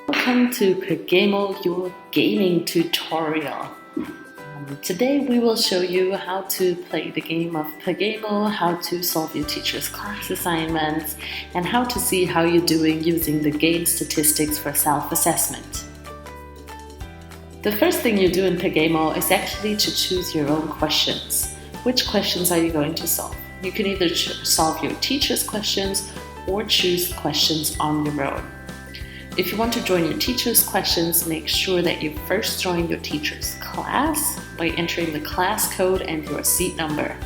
Welcome to PaGamO, your gaming tutorial. Today we will show you how to play the game of PaGamO, how to solve your teacher's class assignments, and how to see how you're doing using the game statistics for self-assessment. The first thing you do in PaGamO is actually to choose your own questions. Which questions are you going to solve? You can either solve your teacher's questions or choose questions on your own. If you want to join your teacher's questions, make sure that you first join your teacher's class by entering the class code and your seat number,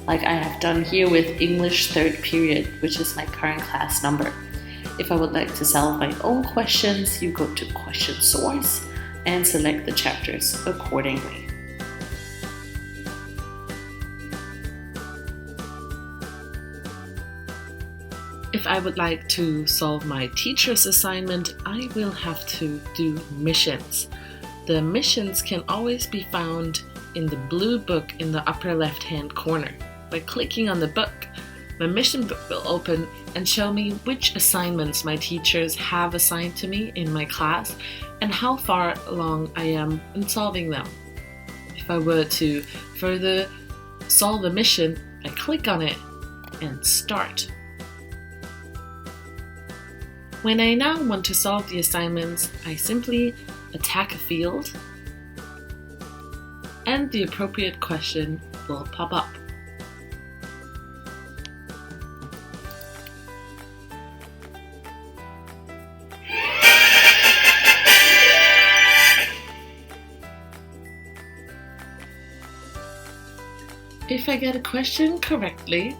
like I have done here with English 3rd period, which is my current class number. If I would like to solve my own questions, you go to question source and select the chapters accordingly. If I would like to solve my teacher's assignment, I will have to do missions. The missions can always be found in the blue book in the upper left-hand corner. By clicking on the book, my mission book will open and show me which assignments my teachers have assigned to me in my class and how far along I am in solving them. If I were to further solve a mission, I click on it and start. When I now want to solve the assignments, I simply attack a field and the appropriate question will pop up. If I get a question correctly,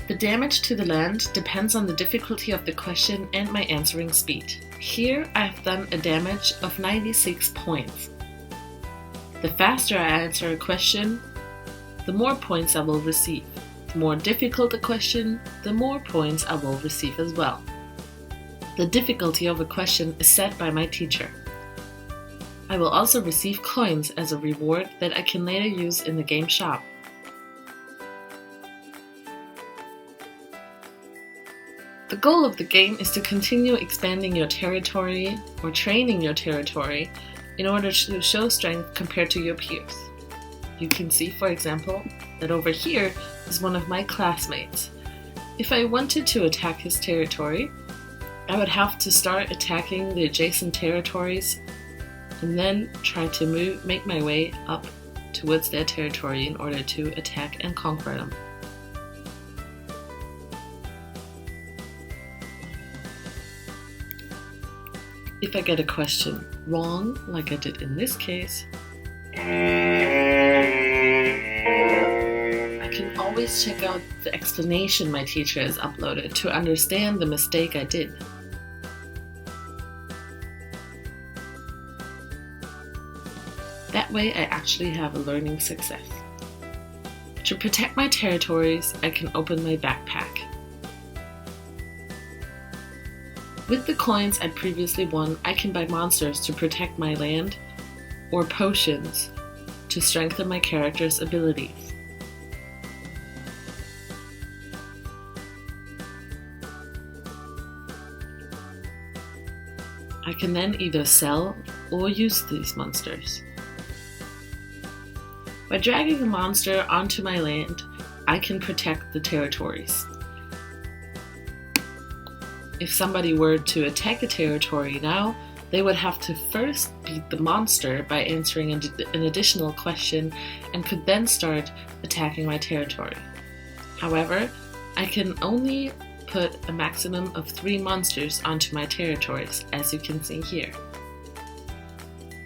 the damage to the land depends on the difficulty of the question and my answering speed. Here I have done a damage of 96 points. The faster I answer a question, the more points I will receive. The more difficult the question, the more points I will receive as well. The difficulty of a question is set by my teacher. I will also receive coins as a reward that I can later use in the game shop. The goal of the game is to continue expanding your territory or training your territory in order to show strength compared to your peers. You can see, for example, that over here is one of my classmates. If I wanted to attack his territory, I would have to start attacking the adjacent territories and then try to make my way up towards their territory in order to attack and conquer them. If I get a question wrong, like I did in this case, I can always check out the explanation my teacher has uploaded to understand the mistake I did. That way I actually have a learning success. To protect my territories, I can open my backpack. With the coins I previously won, I can buy monsters to protect my land or potions to strengthen my character's abilities. I can then either sell or use these monsters. By dragging a monster onto my land, I can protect the territories. If somebody were to attack a territory now, they would have to first beat the monster by answering an additional question and could then start attacking my territory. However, I can only put a maximum of 3 monsters onto my territories, as you can see here.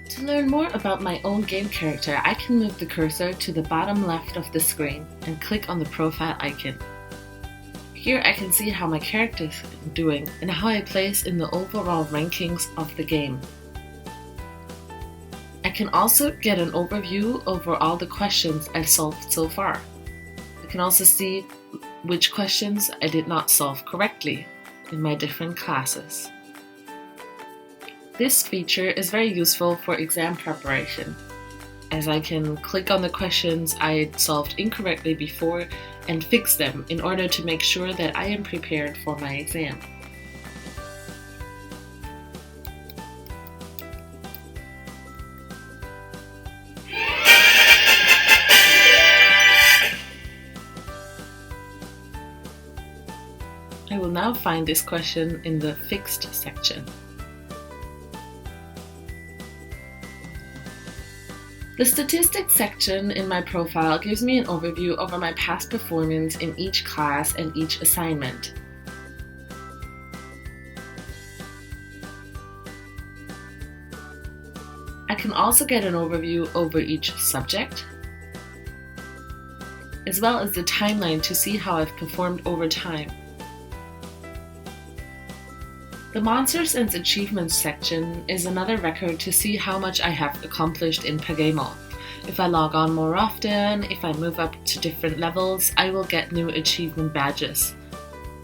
To learn more about my own game character, I can move the cursor to the bottom left of the screen and click on the profile icon. Here I can see how my character is doing and how I place in the overall rankings of the game. I can also get an overview over all the questions I've solved so far. I can also see which questions I did not solve correctly in my different classes. This feature is very useful for exam preparation, as I can click on the questions I solved incorrectly before and fix them in order to make sure that I am prepared for my exam. I will now find this question in the Fixed section. The Statistics section in my profile gives me an overview over my past performance in each class and each assignment. I can also get an overview over each subject, as well as the timeline to see how I've performed over time. The Monsters and Achievements section is another record to see how much I have accomplished in PaGamO. If I log on more often, if I move up to different levels, I will get new achievement badges.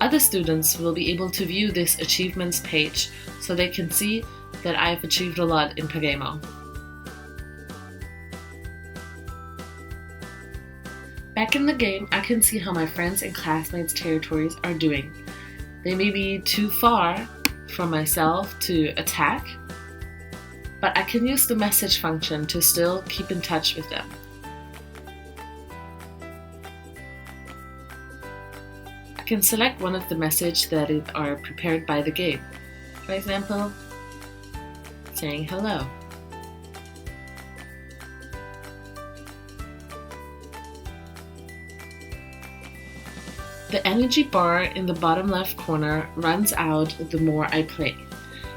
Other students will be able to view this achievements page so they can see that I've achieved a lot in PaGamO. Back in the game, I can see how my friends and classmates' territories are doing. They may be too far for myself to attack, but I can use the message function to still keep in touch with them. I can select one of the messages that are prepared by the game. For example, saying hello. The energy bar in the bottom left corner runs out the more I play.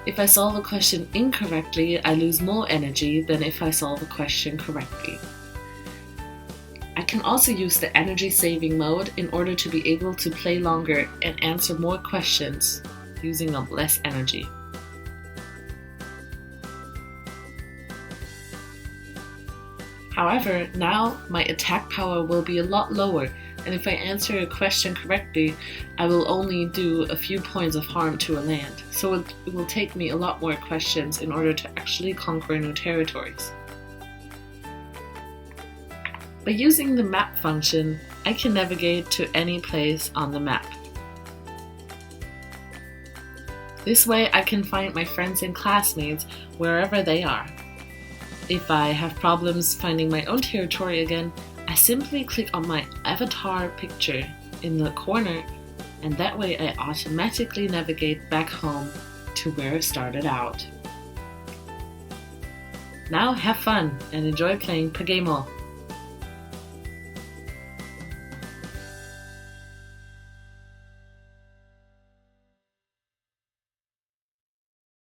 If I solve a question incorrectly, I lose more energy than if I solve a question correctly. I can also use the energy saving mode in order to be able to play longer and answer more questions using up less energy. However, now my attack power will be a lot lower, and if I answer a question correctly, I will only do a few points of harm to a land, so it will take me a lot more questions in order to actually conquer new territories. By using the map function, I can navigate to any place on the map. This way I can find my friends and classmates wherever they are. If I have problems finding my own territory again, I simply click on my avatar picture in the corner, and that way I automatically navigate back home to where I started out. Now have fun and enjoy playing PaGamO.